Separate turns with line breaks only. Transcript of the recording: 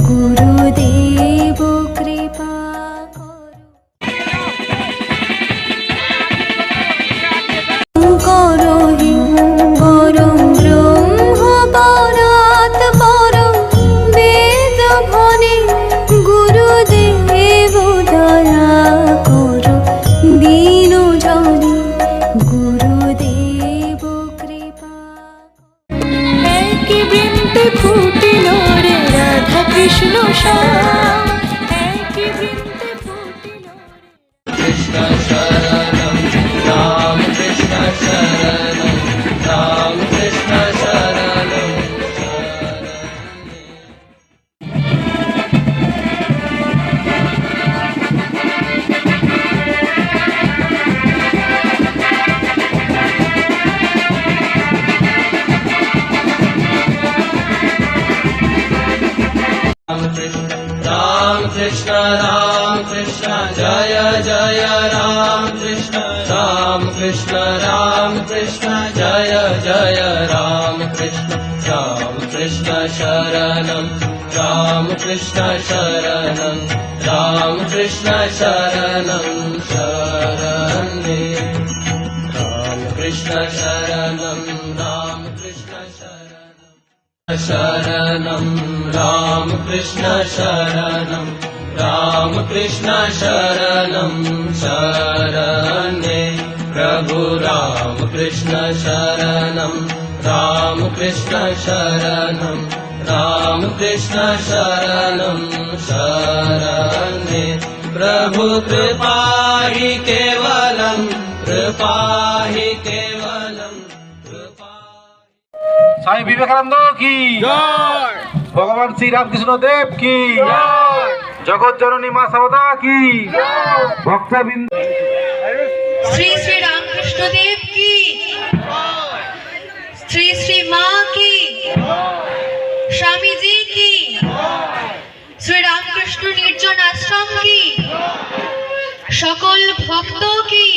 গুরুদেব কৃপা করহি পরম ব্রহ্ম পরাৎ পরম বেদ ভনে গুরুদেব দয়া করো দীন জনে গুরুদেব কৃপা একই বৃন্তে ফুটিল রে রাধা কৃষ্ণ শ্যাম একই বৃন্তে ফুটিল
Krishna শরণম Ram Krishna শরণম Ram Krishna শরণম Ram Krishna Ram Krishna Jaya Jaya Ram Krishna Ram Krishna Ram Krishna Jaya Jaya Ram Krishna Ram Krishna Sharanam Ram Krishna Sharanam Ram Krishna Sharanam Sharane Ram Krishna Sharanam Ram Krishna Sharanam Ram Krishna Sharanam Ram Krishna Sharanam Sharane Prabhu Ram Krishna Sharanam Ram Krishna Sharanam Ram Krishna Sharanam Sharane Prabhu Kripa hi Kevalam Kripa hi Kevalam
Swami Vivekananda की जय, भगवान श्री रामकृष्ण देव की जय, जगत जननी मां शारदा की जय, भक्तबिंद
श्री श्री रामकृष्ण देव की श्री श्री माँ की स्वामी जी की श्री रामकृष्ण निर्जन आश्रम की सकल भक्तों की